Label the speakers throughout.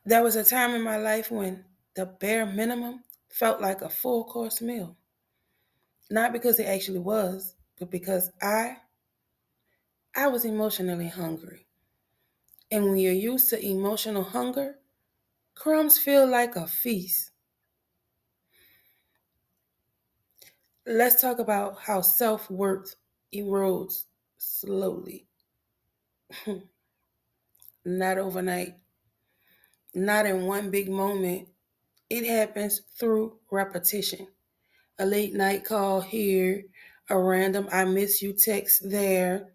Speaker 1: There was a time in my life when the bare minimum felt like a full course meal. Not because it actually was, but because I was emotionally hungry. And when you're used to emotional hunger, crumbs feel like a feast. Let's talk about how self worth erodes slowly, not overnight, not in one big moment. It happens through repetition. A late night call here, a random I miss you text there,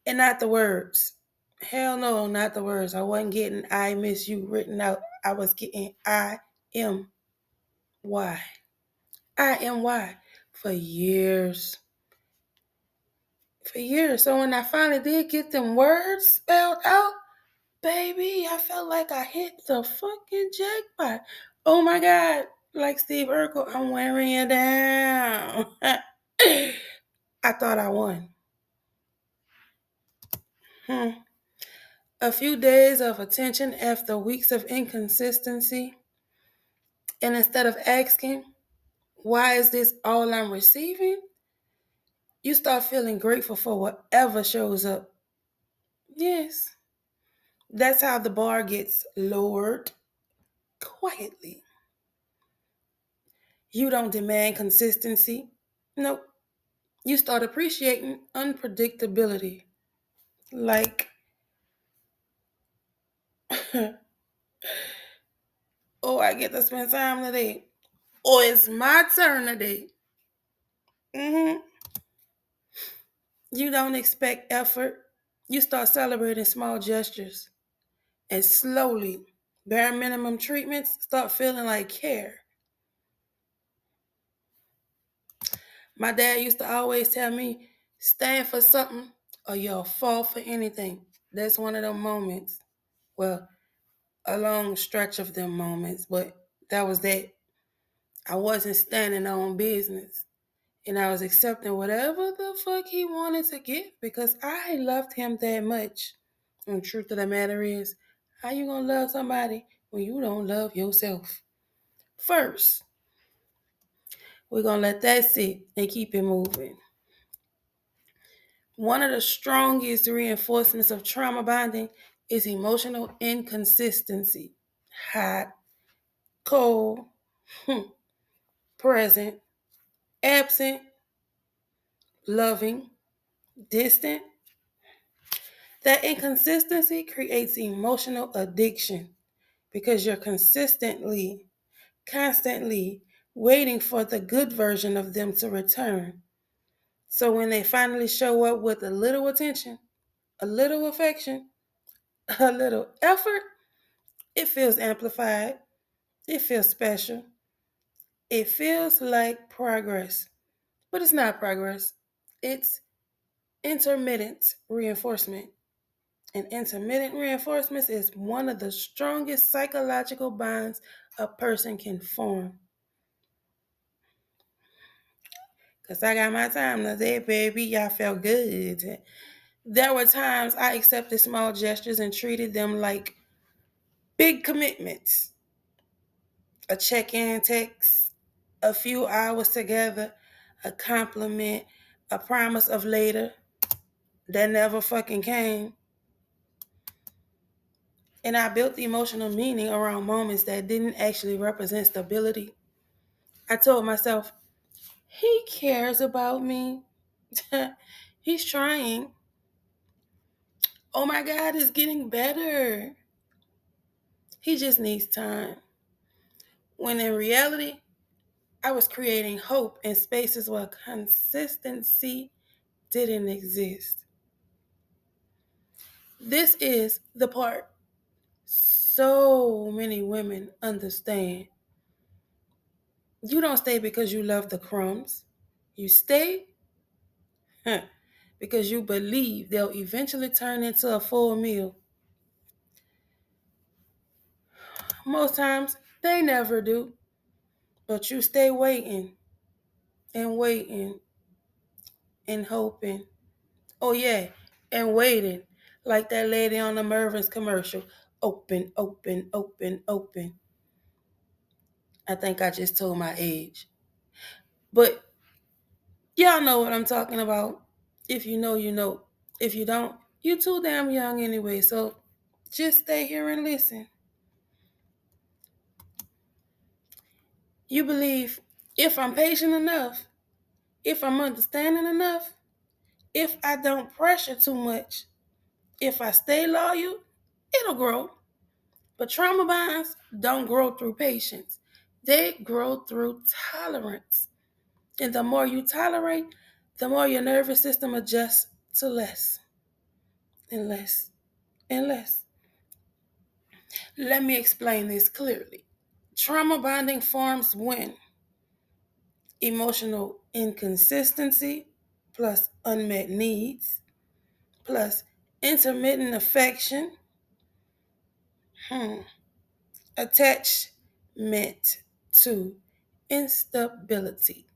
Speaker 1: and not the words. Hell no, not the words. I wasn't getting I miss you written out. I was getting I am why. I am why for years. For years. So when I finally did get them words spelled out, baby, I felt like I hit the fucking jackpot. Oh my God. Like Steve Urkel, I'm wearing you down. I thought I won. Hmm. A few days of attention after weeks of inconsistency. And instead of asking, why is this all I'm receiving? You start feeling grateful for whatever shows up. Yes, that's how the bar gets lowered quietly. You don't demand consistency. Nope. You start appreciating unpredictability. Like, oh, I get to spend time today. Or it's my turn today. hmm You don't expect effort. You start celebrating small gestures. And slowly, bare minimum treatments start feeling like care. My dad used to always tell me, stand for something or you'll fall for anything. That's one of them moments. Well, a long stretch of them moments, but that was that. I wasn't standing on business. And I was accepting whatever the fuck he wanted to get because I loved him that much. And the truth of the matter is, how you gonna love somebody when you don't love yourself? First, we're gonna let that sit and keep it moving. One of the strongest reinforcements of trauma bonding is emotional inconsistency. Hot, cold, present, absent, loving, distant. That inconsistency creates emotional addiction because you're constantly waiting for the good version of them to return. So when they finally show up with a little attention, a little affection, a little effort, it feels amplified. It feels special. It feels like progress, but it's not progress. It's intermittent reinforcement. And intermittent reinforcement is one of the strongest psychological bonds a person can form. Because I got my time today, baby. I felt good. There were times I accepted small gestures and treated them like big commitments. A check in text, a few hours together, a compliment, a promise of later that never fucking came. And I built the emotional meaning around moments that didn't actually represent stability. I told myself, he cares about me. He's trying. Oh my God, it's getting better. He just needs time. When in reality, I was creating hope in spaces where consistency didn't exist. This is the part so many women understand. You don't stay because you love the crumbs. You stay because you believe they'll eventually turn into a full meal. Most times, they never do. But you stay waiting and waiting and hoping. Oh, yeah, and waiting. Like that lady on the Mervin's commercial. open, open, open, open. I think I just told my age. But y'all know what I'm talking about. If you know, you know. If you don't, you too damn young anyway. So just stay here and listen. You believe if I'm patient enough, if I'm understanding enough, if I don't pressure too much, if I stay loyal, it'll grow. But trauma bonds don't grow through patience. They grow through tolerance. And the more you tolerate, the more your nervous system adjusts to less and less and less. Let me explain this clearly. Trauma bonding forms when emotional inconsistency plus unmet needs plus intermittent affection, attachment to instability.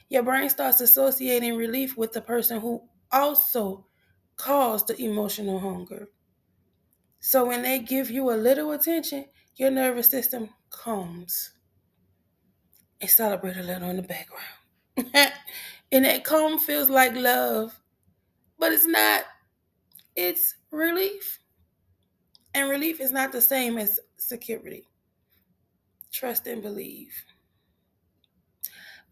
Speaker 1: Your brain starts associating relief with the person who also caused the emotional hunger. So when they give you a little attention, your nervous system calms and celebrate a little in the background. And that calm feels like love, but it's not. It's relief. And relief is not the same as security. Trust and believe.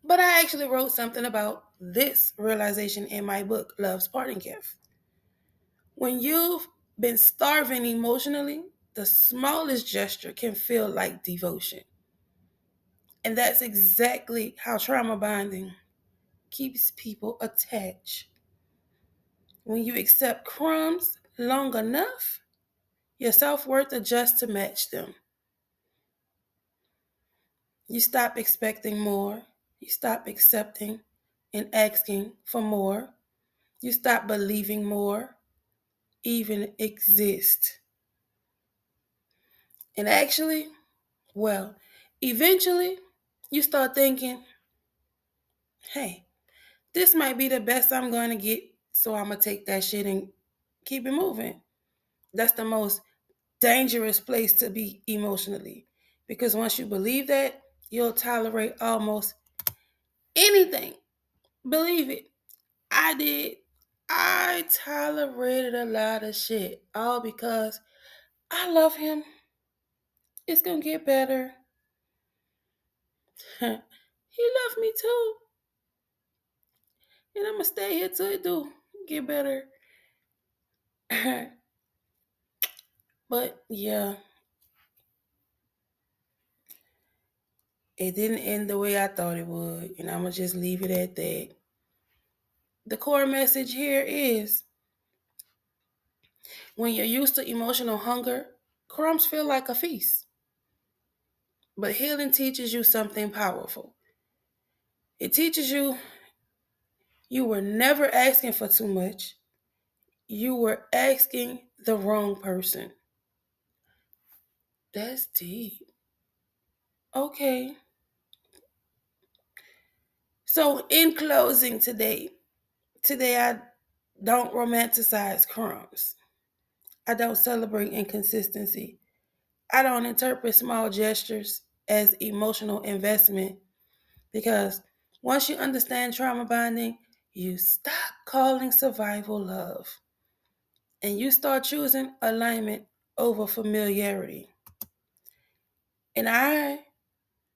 Speaker 1: But I actually wrote something about this realization in my book, Love's Parting Gift. When you've been starving emotionally, the smallest gesture can feel like devotion. And that's exactly how trauma bonding keeps people attached. When you accept crumbs long enough, your self worth adjusts to match them. You stop expecting more, you stop accepting and asking for more, you stop believing more even exist. And actually, well, eventually, you start thinking, hey, this might be the best I'm going to get, so I'm going to take that shit and keep it moving. That's the most dangerous place to be emotionally. Because once you believe that, you'll tolerate almost anything. Believe it. I did. I tolerated a lot of shit. All because I love him. It's going to get better. He loved me too. And I'm going to stay here till it do get better. But yeah, it didn't end the way I thought it would. And I'm going to just leave it at that. The core message here is when you're used to emotional hunger, crumbs feel like a feast. But healing teaches you something powerful. It teaches you you were never asking for too much. You were asking the wrong person. That's deep. Okay. So in closing today I don't romanticize crumbs. I don't celebrate inconsistency. I don't interpret small gestures as emotional investment because once you understand trauma bonding, you stop calling survival love and you start choosing alignment over familiarity. And I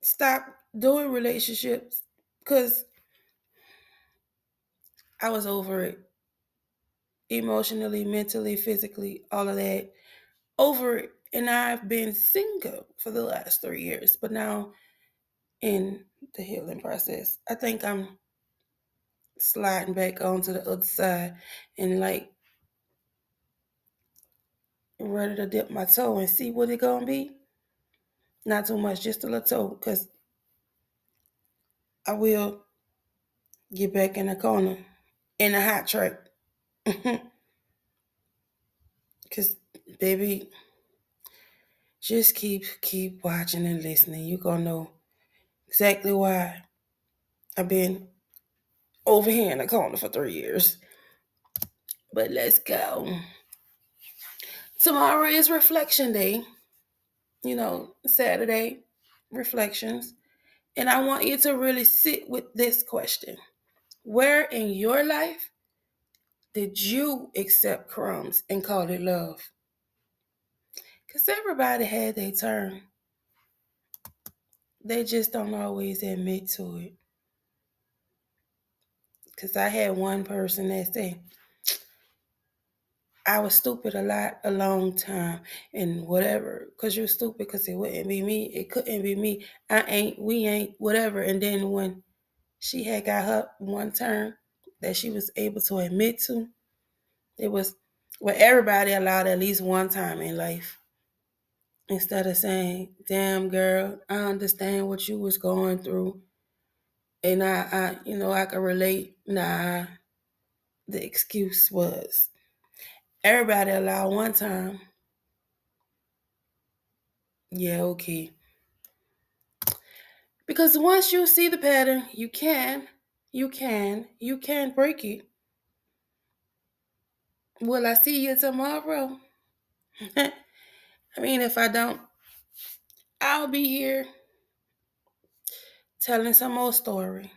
Speaker 1: stopped doing relationships because I was over it emotionally, mentally, physically, all of that. Over it. And I've been single for the last 3 years, but now in the healing process, I think I'm sliding back onto the other side and like ready to dip my toe and see what it gonna be. Not too much, just a little toe, because I will get back in the corner in a hot track. Because baby, just keep watching and listening. You're gonna know exactly why I've been over here in the corner for 3 years. But let's go. Tomorrow is reflection day, Saturday reflections. And I want you to really sit with this question. Where in your life did you accept crumbs and call it love? Because everybody had their turn. They just don't always admit to it. Because I had one person that said, I was stupid a lot, a long time, and whatever. Because you're stupid because it wouldn't be me. It couldn't be me. I ain't, we ain't, whatever. And then when she had got her one turn that she was able to admit to, it was where everybody allowed at least one time in life. Instead of saying, damn girl, I understand what you was going through. And I could relate. Nah, the excuse was everybody allowed one time. Yeah, okay. Because once you see the pattern, you can break it. Will I see you tomorrow? I mean, if I don't, I'll be here telling some more story.